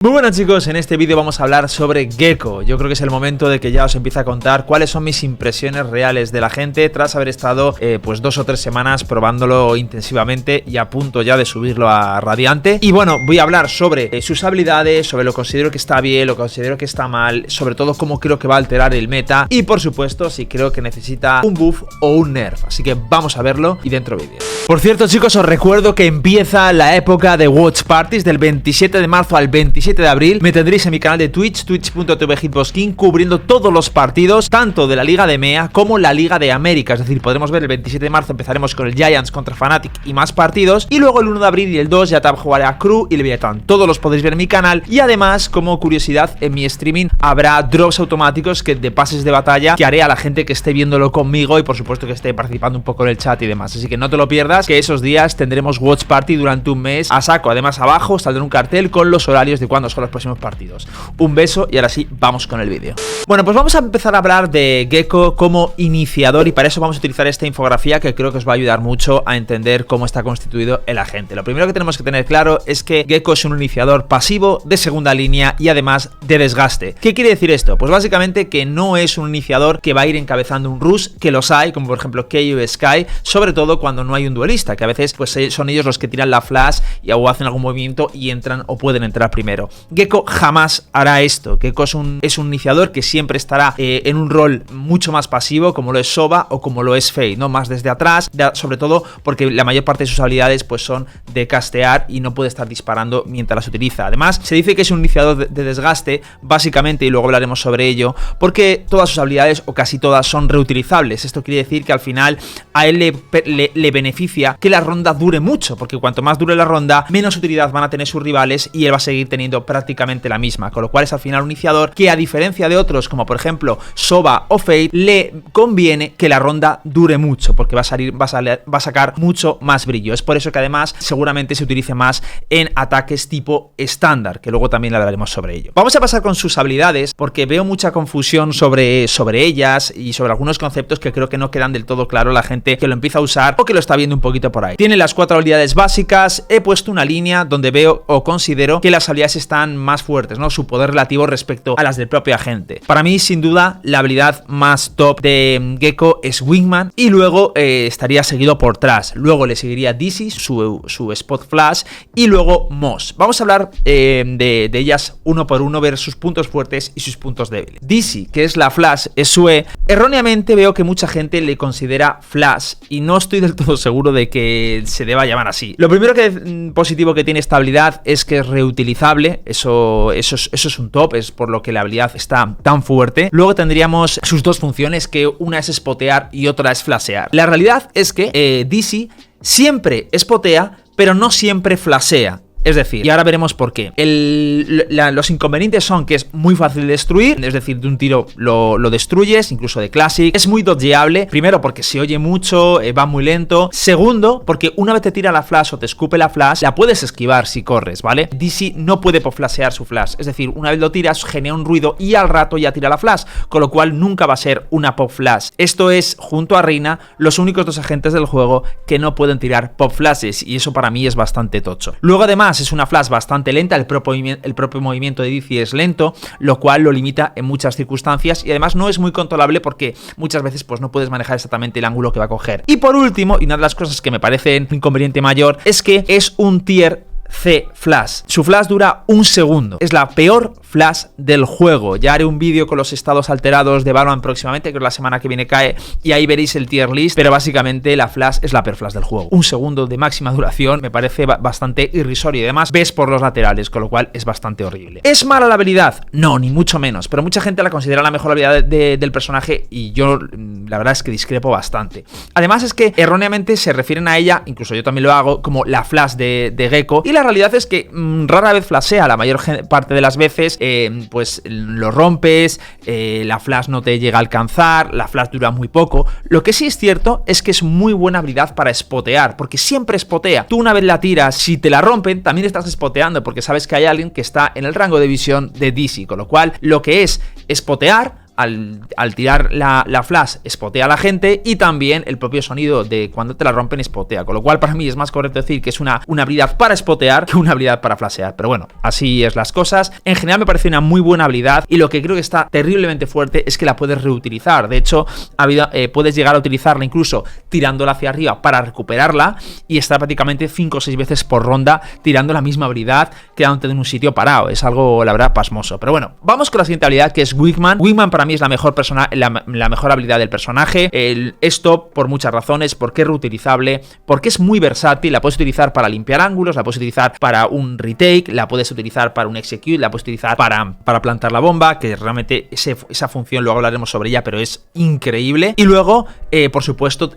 Muy buenas chicos, en este vídeo vamos a hablar sobre Gecko. Yo creo que es el momento de que ya os empiece a contar cuáles son mis impresiones reales de la gente tras haber estado pues 2 o 3 semanas probándolo intensivamente y a punto ya de subirlo a Radiante. Y bueno, voy a hablar sobre sus habilidades, sobre lo que considero que está bien, lo que considero que está mal, sobre todo cómo creo que va a alterar el meta y por supuesto si creo que necesita un buff o un nerf. Así que vamos a verlo y dentro vídeo. Por cierto chicos, os recuerdo que empieza la época de Watch Parties del 27 de marzo al 27 de abril. Me tendréis en mi canal de Twitch, twitch.tv Hitboxking, cubriendo todos los partidos, tanto de la Liga de EMEA como la Liga de América. Es decir, podremos ver el 27 de marzo empezaremos con el Giants contra Fnatic y más partidos, y luego el 1 de abril y el 2 ya jugaré a Crew y Leviathan. Todos los podéis ver en mi canal, y además, como curiosidad, en mi streaming habrá drops automáticos de pases de batalla que haré a la gente que esté viéndolo conmigo y por supuesto que esté participando un poco en el chat y demás. Así que no te lo pierdas, que esos días tendremos Watch Party durante un mes a saco. Además abajo saldrá un cartel con los horarios de cuándo son los próximos partidos. Un beso y ahora sí, vamos con el vídeo. Bueno, pues vamos a empezar a hablar de Gecko como iniciador y para eso vamos a utilizar esta infografía que creo que os va a ayudar mucho a entender cómo está constituido el agente. Lo primero que tenemos que tener claro es que Gecko es un iniciador pasivo de segunda línea y además de desgaste. ¿Qué quiere decir esto? Pues básicamente que no es un iniciador que va a ir encabezando un rush, que los hay, como por ejemplo KO Sky, sobre todo cuando no hay un duelista, que a veces pues son ellos los que tiran la flash y o hacen algún movimiento y entran o pueden entrar primero. Gecko jamás hará esto. Gecko es un iniciador que siempre estará en un rol mucho más pasivo, como lo es Sova o como lo es Fade, ¿no? Más desde atrás, sobre todo porque la mayor parte de sus habilidades pues son de castear y no puede estar disparando mientras las utiliza. Además, se dice que es un iniciador de desgaste, básicamente, y luego hablaremos sobre ello, porque todas sus habilidades, o casi todas, son reutilizables. Esto quiere decir que al final a él le beneficia que la ronda dure mucho, porque cuanto más dure la ronda, menos utilidad van a tener sus rivales y él va a seguir teniendo prácticamente la misma, con lo cual es al final un iniciador que, a diferencia de otros como por ejemplo Sova o Fade, le conviene que la ronda dure mucho porque va a sacar mucho más brillo. Es por eso que además seguramente se utilice más en ataques tipo estándar, que luego también hablaremos sobre ello. Vamos a pasar con sus habilidades porque veo mucha confusión sobre ellas y sobre algunos conceptos que creo que no quedan del todo claro la gente que lo empieza a usar o que lo está viendo un poquito por ahí. Tiene las 4 habilidades básicas. He puesto una línea donde veo o considero que las habilidades están más fuertes, ¿no? Su poder relativo respecto a las del propio agente. Para mí, sin duda, la habilidad más top de Gecko es Wingman y luego estaría seguido por Trash. Luego le seguiría Dizzy, su Spot Flash y luego Moss. Vamos a hablar de ellas uno por uno, ver sus puntos fuertes y sus puntos débiles. Dizzy, que es la Flash, es su E. Erróneamente veo que mucha gente le considera Flash y no estoy del todo seguro de que se deba llamar así. Lo primero positivo que tiene esta habilidad es que es reutilizable. Eso es un top, es por lo que la habilidad está tan fuerte. Luego tendríamos sus dos funciones, que una es spotear y otra es flashear. La realidad es que Dizzy siempre spotea, pero no siempre flashea. Es decir, y ahora veremos por qué. Los inconvenientes son que es muy fácil de destruir, es decir, de un tiro lo destruyes, incluso de Classic. Es muy dodgeable, primero porque se oye mucho, va muy lento. Segundo, porque una vez te tira la flash o te escupe la flash, la puedes esquivar si corres, ¿vale? Dizzy no puede pop-flashear su flash, es decir, una vez lo tiras, genera un ruido y al rato ya tira la flash, con lo cual nunca va a ser una pop-flash. Esto es, junto a Reina, los únicos dos agentes del juego que no pueden tirar pop-flashes, y eso para mí es bastante tocho. Luego, además, es una flash bastante lenta, el propio movimiento de Dizzy es lento, lo cual lo limita en muchas circunstancias y además no es muy controlable porque muchas veces pues no puedes manejar exactamente el ángulo que va a coger. Y por último, y una de las cosas que me parece un inconveniente mayor, es que es un tier C flash. Su flash dura 1 segundo. Es la peor flash del juego. Ya haré un vídeo con los estados alterados de Valorant próximamente, que la semana que viene cae, y ahí veréis el tier list, pero básicamente la flash es la peor flash del juego. 1 segundo de máxima duración me parece bastante irrisorio y además ves por los laterales, con lo cual es bastante horrible. ¿Es mala la habilidad? No, ni mucho menos, pero mucha gente la considera la mejor habilidad del personaje y yo la verdad es que discrepo bastante. Además es que erróneamente se refieren a ella, incluso yo también lo hago, como la flash de Gecko, y la realidad es que rara vez flashea. La mayor parte de las veces pues lo rompes, la flash no te llega a alcanzar, la flash dura muy poco. Lo que sí es cierto es que es muy buena habilidad para spotear, porque siempre spotea. Tú una vez la tiras, si te la rompen, también estás spoteando, porque sabes que hay alguien que está en el rango de visión de Dizzy, con lo cual lo que es spotear al tirar la flash spotea a la gente, y también el propio sonido de cuando te la rompen spotea, con lo cual para mí es más correcto decir que es una habilidad para spotear que una habilidad para flashear, pero bueno, así es las cosas. En general me parece una muy buena habilidad, y lo que creo que está terriblemente fuerte es que la puedes reutilizar. De hecho, puedes llegar a utilizarla incluso tirándola hacia arriba para recuperarla, y estar prácticamente 5 o 6 veces por ronda tirando la misma habilidad, quedándote en un sitio parado. Es algo, la verdad, pasmoso. Pero bueno, vamos con la siguiente habilidad, que es Wingman. Wingman para mí es la mejor habilidad del personaje. Esto por muchas razones: porque es reutilizable, porque es muy versátil, la puedes utilizar para limpiar ángulos, la puedes utilizar para un retake, la puedes utilizar para un execute, la puedes utilizar para plantar la bomba, que realmente esa función luego hablaremos sobre ella, pero es increíble. Y luego, por supuesto,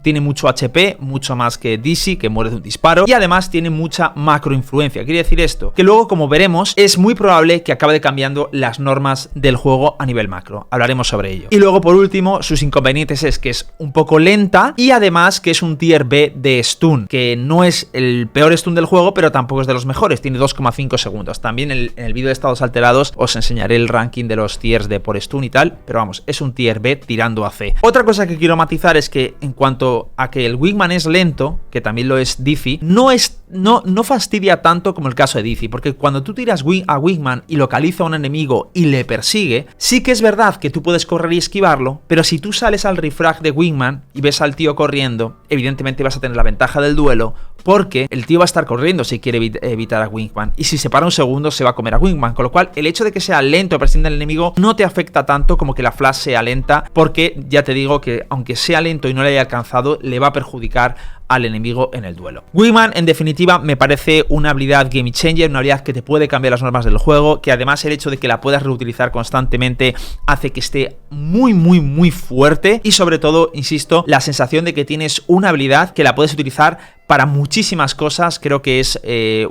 tiene mucho HP, mucho más que DC, que muere de un disparo, y además tiene mucha macro influencia. Quiere decir esto, que luego, como veremos, es muy probable que acabe cambiando las normas del juego a nivel macro. Hablaremos sobre ello. Y luego, por último, sus inconvenientes es que es un poco lenta, y además que es un tier B de stun, que no es el peor stun del juego, pero tampoco es de los mejores. Tiene 2,5 segundos. También en el vídeo de estados alterados os enseñaré el ranking de los tiers de por stun y tal, pero vamos, es un tier B tirando a C. Otra cosa que quiero matizar es que en cuanto a que el Wingman es lento, que también lo es Diffie, no fastidia tanto como el caso de Diffie, porque cuando tú tiras a Wingman y localiza a un enemigo y le persigue, sí que es verdad que tú puedes correr y esquivarlo, pero si tú sales al refrag de Wingman y ves al tío corriendo, evidentemente vas a tener la ventaja del duelo, porque el tío va a estar corriendo si quiere evitar a Wingman, y si se para un segundo se va a comer a Wingman, con lo cual el hecho de que sea lento o persiguiendo al enemigo no te afecta tanto como que la flash sea lenta, porque ya te digo que aunque sea lento y no le haya alcanzado, le va a perjudicar al enemigo en el duelo. Wingman, en definitiva, me parece una habilidad game changer, una habilidad que te puede cambiar las normas del juego, que además el hecho de que la puedas reutilizar constantemente hace que esté muy fuerte, y sobre todo, insisto, la sensación de que tienes una habilidad que la puedes utilizar para muchísimas cosas. Creo que es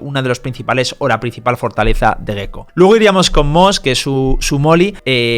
una de los principales o la principal fortaleza de Gekko. Luego iríamos con Moss, que es su Molly,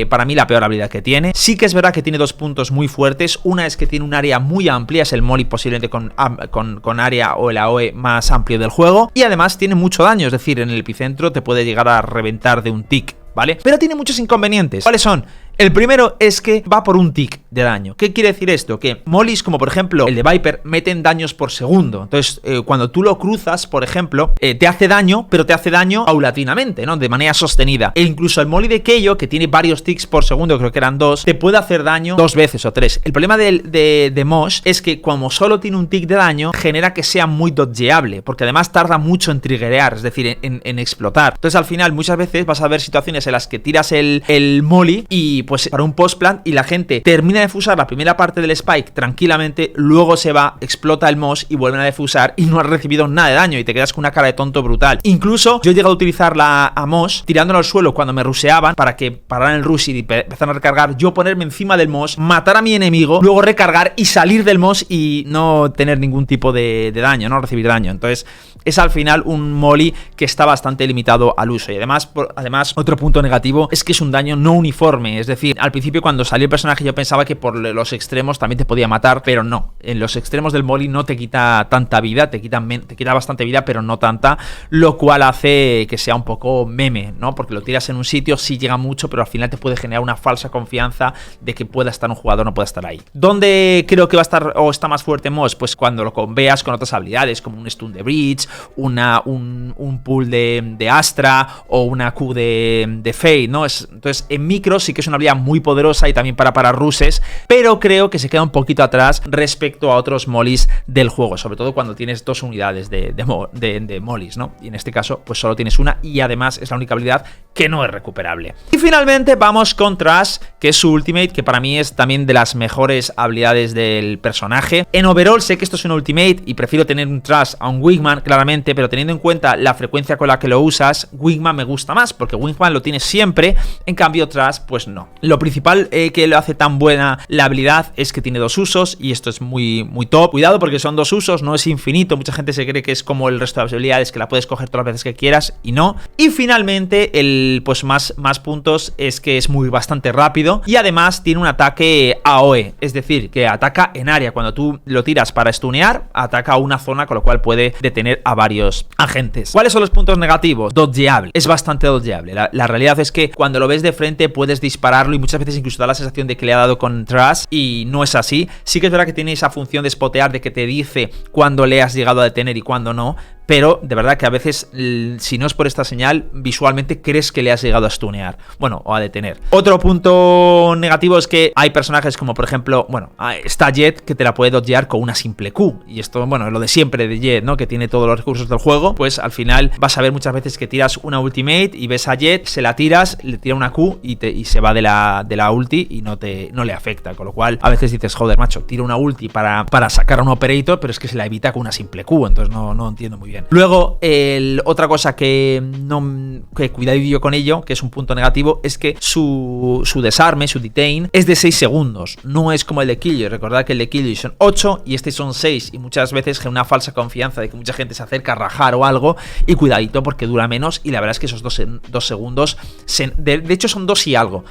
para mí la peor habilidad que tiene. Sí que es verdad que tiene dos puntos muy fuertes. Una es que tiene un área muy amplia, es el Molly posiblemente con área o el AOE más amplio del juego, y además tiene mucho daño, es decir, en el epicentro te puede llegar a reventar de un tick, ¿vale? Pero tiene muchos inconvenientes. ¿Cuáles son? El primero es que va por un tick de daño. ¿Qué quiere decir esto? Que Mollys, como por ejemplo el de Viper, meten daños por segundo. Entonces, cuando tú lo cruzas, por ejemplo, te hace daño, pero te hace daño paulatinamente, ¿no? De manera sostenida. E incluso el Molly de Keio, que tiene varios ticks por segundo, creo que eran 2, te puede hacer daño 2 veces o 3. El problema de Mosh es que como solo tiene un tick de daño, genera que sea muy dodgeable, porque además tarda mucho en triggerear, es decir, en explotar. Entonces, al final, muchas veces vas a ver situaciones en las que tiras el Molly y pues para un post-plant y la gente termina de defusar la primera parte del spike tranquilamente, luego se va, explota el Moss y vuelven a defusar y no has recibido nada de daño y te quedas con una cara de tonto brutal. Incluso yo he llegado a utilizarla a Moss tirándolo al suelo cuando me rusheaban para que pararan el rush y empezaran a recargar, yo ponerme encima del Moss, matar a mi enemigo, luego recargar y salir del Moss y no tener ningún tipo de daño, no recibir daño. Entonces es al final un Molly que está bastante limitado al uso, y además otro punto negativo es que es un daño no uniforme, es decir, al principio cuando salió el personaje yo pensaba que por los extremos también te podía matar, pero no, en los extremos del Molly no te quita tanta vida, te quita bastante vida, pero no tanta, lo cual hace que sea un poco meme, ¿no? Porque lo tiras en un sitio, sí llega mucho, pero al final te puede generar una falsa confianza de que pueda estar un jugador o no pueda estar ahí. ¿Dónde creo que va a estar o está más fuerte Moss? Pues cuando lo veas con otras habilidades, como un stun de Breach, un pull de Astra o una Q de Fade, ¿no? Entonces en micro sí que es una habilidad muy poderosa y también para rushes, pero creo que se queda un poquito atrás respecto a otros Mollys del juego, sobre todo cuando tienes dos unidades de Mollys, ¿no? Y en este caso pues solo tienes una, y además es la única habilidad que no es recuperable. Y finalmente vamos con Trash, que es su ultimate, que para mí es también de las mejores habilidades del personaje. En overall sé que esto es un ultimate y prefiero tener un Trash a un Wingman, claramente, pero teniendo en cuenta la frecuencia con la que lo usas, Wingman me gusta más, porque Wingman lo tienes siempre, en cambio Trash pues no. Lo principal que lo hace tan buena la habilidad es que tiene dos usos, y esto es muy top. Cuidado, porque son dos usos, no es infinito. Mucha gente se cree que es como el resto de las habilidades, que la puedes coger todas las veces que quieras, y no. Y finalmente pues más puntos es que es bastante rápido y además tiene un ataque AOE, es decir, que ataca en área. Cuando tú lo tiras para stunear, ataca a una zona, con lo cual puede detener a varios agentes. ¿Cuáles son los puntos negativos? Dodgeable, es bastante dodgeable. La realidad es que cuando lo ves de frente puedes dispararlo y muchas veces incluso da la sensación de que le ha dado con Trash, y no es así. Sí que es verdad que tiene esa función de spotear, de que te dice cuándo le has llegado a detener y cuándo no, pero de verdad que a veces, si no es por esta señal, visualmente crees que le has llegado a stunear, bueno, o a detener. Otro punto negativo es que hay personajes como, por ejemplo, bueno, está Jet, que te la puede dodgear con una simple Q, y esto, bueno, es lo de siempre de Jet, ¿no? Que tiene todos los recursos del juego. Pues al final vas a ver muchas veces que tiras una ultimate y ves a Jet, se la tiras, le tira una Q y se va de la ulti y no le afecta, con lo cual a veces dices, joder, macho, tira una ulti para sacar a un operator, pero es que se la evita con una simple Q, entonces no entiendo muy bien. Luego, otra cosa que cuidadillo con ello, que es un punto negativo, es que su desarme, su detain, es de 6 segundos. No es como el de Killjoy. Recordad que el de Killjoy son 8 y este son 6. Y muchas veces genera una falsa confianza de que mucha gente se acerca a rajar o algo. Y cuidadito porque dura menos. Y la verdad es que esos 2 segundos, de hecho son 2 y algo.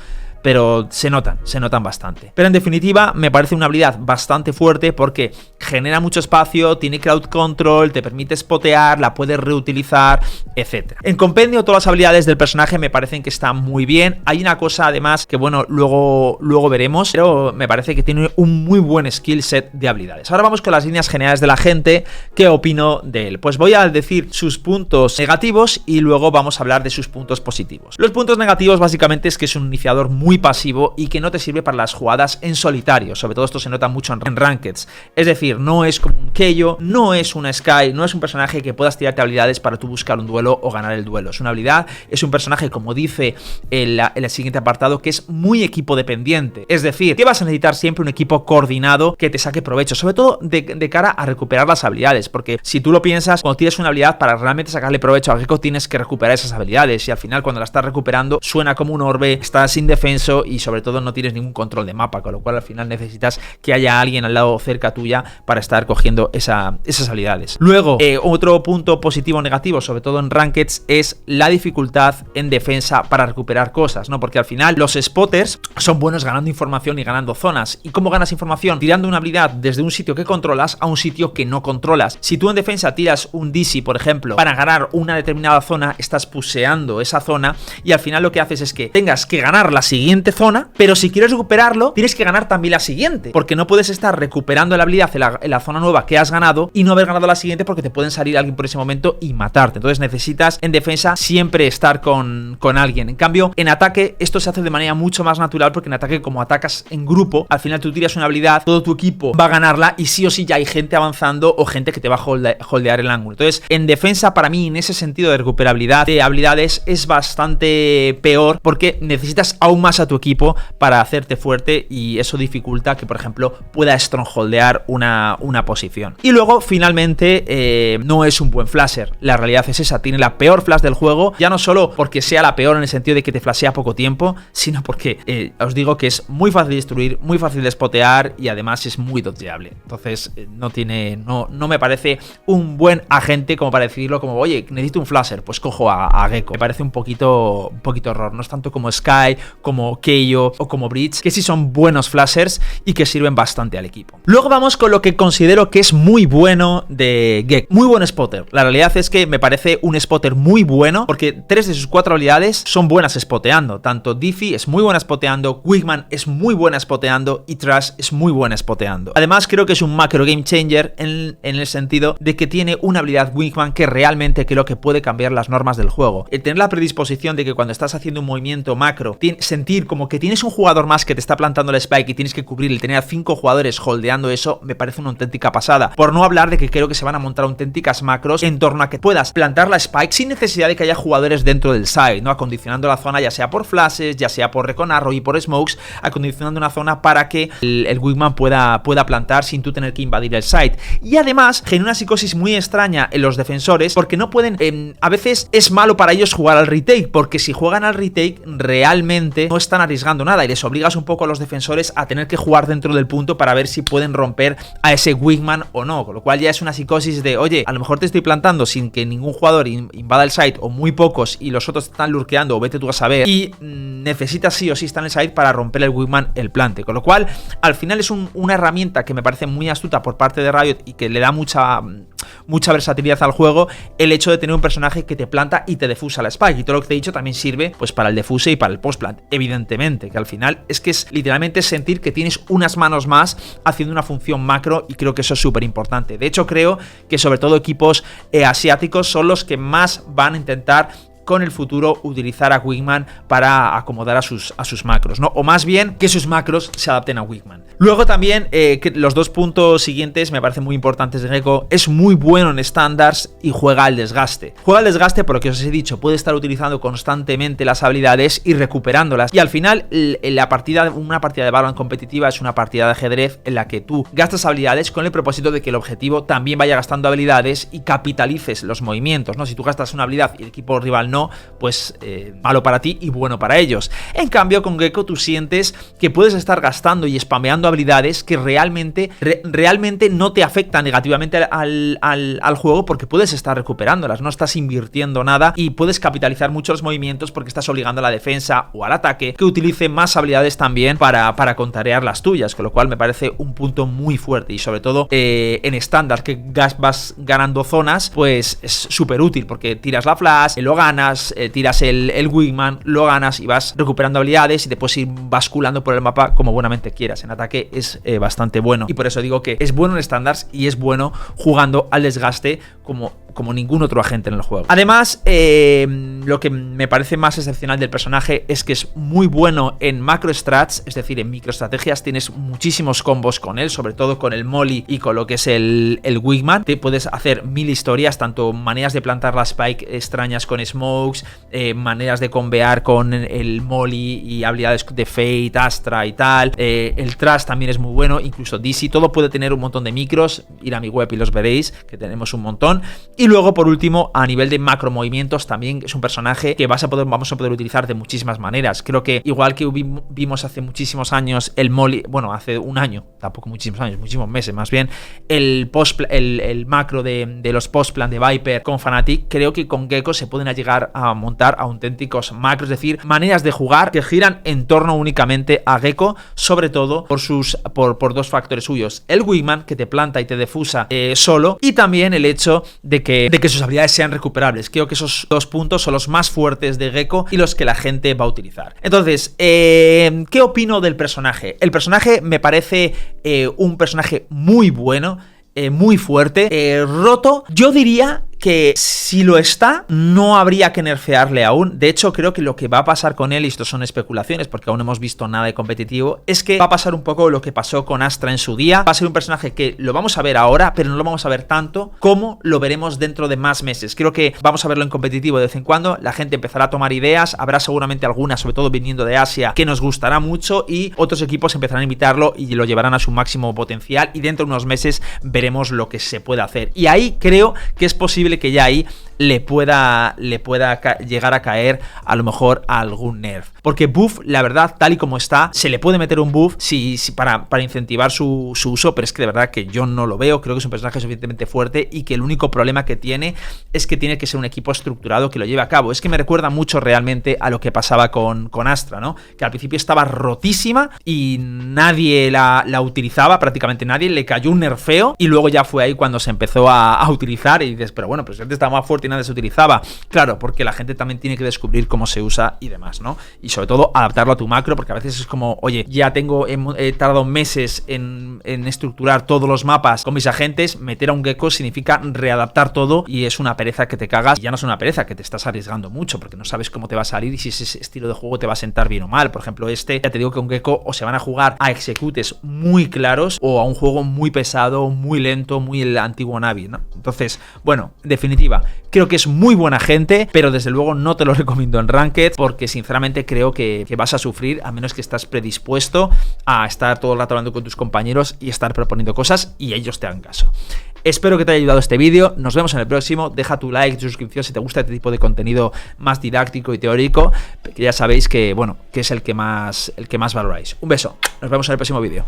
Pero se notan bastante. Pero en definitiva me parece una habilidad bastante fuerte porque genera mucho espacio, tiene crowd control, te permite spotear, la puedes reutilizar, etc. En compendio, todas las habilidades del personaje me parecen que están muy bien. Hay una cosa además que, bueno, luego veremos, pero me parece que tiene un muy buen skill set de habilidades. Ahora vamos con las líneas generales de la gente. ¿Qué opino de él? Pues voy a decir sus puntos negativos y luego vamos a hablar de sus puntos positivos. Los puntos negativos básicamente es que es un iniciador muy pasivo y que no te sirve para las jugadas en solitario. Sobre todo esto se nota mucho en Rankeds. Es decir, no es como un Keio, no es una Skye, no es un personaje que puedas tirarte habilidades para tú buscar un duelo o ganar el duelo. Es una habilidad, es un personaje, como dice el siguiente apartado, que es muy equipo dependiente. Es decir, que vas a necesitar siempre un equipo coordinado que te saque provecho, sobre todo de cara a recuperar las habilidades, porque si tú lo piensas, cuando tienes una habilidad, para realmente sacarle provecho a Gekko tienes que recuperar esas habilidades, y al final cuando la estás recuperando suena como un orbe, estás indefenso y sobre todo no tienes ningún control de mapa, con lo cual al final necesitas que haya alguien al lado cerca tuya para estar cogiendo esas habilidades. Luego, otro punto positivo o negativo, sobre todo en Rankeds, es la dificultad en defensa para recuperar cosas, ¿no? Porque al final los spotters son buenos ganando información y ganando zonas. ¿Y cómo ganas información? Tirando una habilidad desde un sitio que controlas a un sitio que no controlas. Si tú en defensa tiras un DC, por ejemplo, para ganar una determinada zona, estás puseando esa zona y al final lo que haces es que tengas que ganar la siguiente zona, pero si quieres recuperarlo tienes que ganar también la siguiente, porque no puedes estar recuperando la habilidad en la zona nueva que has ganado y no haber ganado la siguiente, porque te pueden salir alguien por ese momento y matarte. Entonces necesitas en defensa siempre estar con alguien. En cambio, en ataque esto se hace de manera mucho más natural, porque en ataque, como atacas en grupo, al final tú tiras una habilidad, todo tu equipo va a ganarla y sí o sí ya hay gente avanzando o gente que te va a holdear el ángulo. Entonces en defensa, para mí, en ese sentido de recuperabilidad de habilidades, es bastante peor, porque necesitas aún más a tu equipo para hacerte fuerte y eso dificulta que, por ejemplo, pueda strongholdear una posición. Y luego, finalmente, no es un buen flasher. La realidad es esa, tiene la peor flash del juego, ya no solo porque sea la peor en el sentido de que te flashea poco tiempo, sino porque os digo que es muy fácil de destruir, muy fácil de spotear y además es muy dodgeable. Entonces no me parece un buen agente como para decirlo, como, oye, necesito un flasher, pues cojo a Gekko. Me parece un poquito horror. No es tanto como Skye, como Keio o como Breach, que sí son buenos flashers y que sirven bastante al equipo. Luego vamos con lo que considero que es muy bueno de Gekko. Muy buen spotter. La realidad es que me parece un spotter muy bueno, porque 3 de sus 4 habilidades son buenas spoteando. Tanto Diffie es muy buena spoteando, Wigman es muy buena spoteando y Trash es muy buena spoteando. Además, creo que es un macro game changer en el sentido de que tiene una habilidad Wigman que realmente creo que puede cambiar las normas del juego. El tener la predisposición de que cuando estás haciendo un movimiento macro, sentir como que tienes un jugador más que te está plantando el spike y tienes que cubrir, y tener a 5 jugadores holdeando eso, me parece una auténtica pasada. Por no hablar de que creo que se van a montar auténticas macros en torno a que puedas plantar la spike sin necesidad de que haya jugadores dentro del side, ¿no? Acondicionando la zona, ya sea por flashes, ya sea por recon arrow y por smokes, acondicionando una zona para que el Wigman pueda plantar sin tú tener que invadir el side. Y además genera una psicosis muy extraña en los defensores, porque no pueden, a veces es malo para ellos jugar al retake, porque si juegan al retake realmente no están arriesgando nada y les obligas un poco a los defensores a tener que jugar dentro del punto para ver si pueden romper a ese wingman o no, con lo cual ya es una psicosis de, oye, a lo mejor te estoy plantando sin que ningún jugador invada el site o muy pocos y los otros están lurkeando o vete tú a saber y necesitas sí o sí estar en el site para romper el wingman el plante, con lo cual al final es una herramienta que me parece muy astuta por parte de Riot y que le da mucha versatilidad al juego, el hecho de tener un personaje que te planta y te defusa la spike, y todo lo que te he dicho también sirve pues para el defuse y para el postplant, evidentemente, que al final es que es literalmente sentir que tienes unas manos más haciendo una función macro, y creo que eso es súper importante. De hecho, creo que sobre todo equipos asiáticos son los que más van a intentar con el futuro utilizar a Wingman para acomodar a sus macros, ¿no? O más bien que sus macros se adapten a Wingman. Luego también que los dos puntos siguientes me parecen muy importantes de Gecko. Es muy bueno en standards y juega al desgaste. Juega al desgaste porque os he dicho, puede estar utilizando constantemente las habilidades y recuperándolas. Y al final una partida de Valorant competitiva es una partida de ajedrez en la que tú gastas habilidades con el propósito de que el objetivo también vaya gastando habilidades y capitalices los movimientos, ¿no? Si tú gastas una habilidad y el equipo rival no, pues malo para ti y bueno para ellos. En cambio, con Gecko tú sientes que puedes estar gastando y spameando habilidades que realmente no te afectan negativamente al juego, porque puedes estar recuperándolas, no estás invirtiendo nada y puedes capitalizar mucho los movimientos porque estás obligando a la defensa o al ataque que utilice más habilidades también para contrariar las tuyas, con lo cual me parece un punto muy fuerte, y sobre todo en estándar que vas ganando zonas, pues es súper útil porque tiras la flash, lo ganas, tiras el wingman, lo ganas y vas recuperando habilidades y te puedes ir basculando por el mapa como buenamente quieras. En ataque es bastante bueno, y por eso digo que es bueno en standards y es bueno jugando al desgaste como ningún otro agente en el juego. Además, lo que me parece más excepcional del personaje es que es muy bueno en macro strats, es decir, en microestrategias. Tienes muchísimos combos con él, sobre todo con el molly y con lo que es el wingman. Te puedes hacer mil historias, tanto maneras de plantar la spike extrañas con smokes, maneras de combear con el molly y habilidades de Fate, Astra y tal. El trash también es muy bueno, incluso DC, todo puede tener un montón de micros. Ir a mi web y los veréis, que tenemos un montón. Y luego, por último, a nivel de macro movimientos, también es un personaje que vamos a poder utilizar de muchísimas maneras. Creo que igual que vimos hace muchísimos años el molly, bueno, hace un año, tampoco muchísimos años, muchísimos meses más bien, el macro de los postplan de Viper con Fnatic, creo que con Gecko se pueden llegar a montar auténticos macros, es decir, maneras de jugar que giran en torno únicamente a Gecko, sobre todo por dos factores suyos: el wingman, que te planta y te defusa solo, y también el hecho de que sus habilidades sean recuperables. Creo que esos dos puntos son los más fuertes de Gecko y los que la gente va a utilizar. Entonces, ¿qué opino del personaje? El personaje me parece un personaje muy bueno, muy fuerte, roto. Yo diría que si lo está, no habría que nerfearle aún. De hecho, creo que lo que va a pasar con él, y esto son especulaciones porque aún no hemos visto nada de competitivo, es que va a pasar un poco lo que pasó con Astra en su día. Va a ser un personaje que lo vamos a ver ahora, pero no lo vamos a ver tanto como lo veremos dentro de más meses. Creo que vamos a verlo en competitivo de vez en cuando, la gente empezará a tomar ideas, habrá seguramente algunas, sobre todo viniendo de Asia, que nos gustará mucho, y otros equipos empezarán a imitarlo y lo llevarán a su máximo potencial, y dentro de unos meses veremos lo que se puede hacer. Y ahí creo que es posible que ya ahí le pueda llegar a caer a lo mejor a algún nerf, porque buff, la verdad, tal y como está, se le puede meter un buff para incentivar su uso, pero es que de verdad que yo no lo veo. Creo que es un personaje suficientemente fuerte y que el único problema que tiene es que tiene que ser un equipo estructurado que lo lleve a cabo. Es que me recuerda mucho realmente a lo que pasaba con Astra, ¿no? Que al principio estaba rotísima y nadie la utilizaba, prácticamente nadie, le cayó un nerfeo y luego ya fue ahí cuando se empezó a utilizar, y dices, pero bueno, pues antes estaba más fuerte y nadie se utilizaba. Claro, porque la gente también tiene que descubrir cómo se usa y demás, ¿no? Y sobre todo adaptarlo a tu macro, porque a veces es como, oye, ya he tardado meses en estructurar todos los mapas con mis agentes. Meter a un Gecko significa readaptar todo y es una pereza que te cagas. Y ya no es una pereza, que te estás arriesgando mucho porque no sabes cómo te va a salir y si ese estilo de juego te va a sentar bien o mal. Por ejemplo, ya te digo que un Gecko o se van a jugar a executes muy claros o a un juego muy pesado, muy lento, muy el antiguo Navi, ¿no? Entonces, bueno, en definitiva, creo que es muy buena gente, pero desde luego no te lo recomiendo en Ranked, porque sinceramente creo que vas a sufrir, a menos que estás predispuesto a estar todo el rato hablando con tus compañeros y estar proponiendo cosas y ellos te hagan caso. Espero que te haya ayudado este vídeo. Nos vemos en el próximo. Deja tu like, tu suscripción si te gusta este tipo de contenido más didáctico y teórico, que ya sabéis que, bueno, que es el que más valoráis. Un beso. Nos vemos en el próximo vídeo.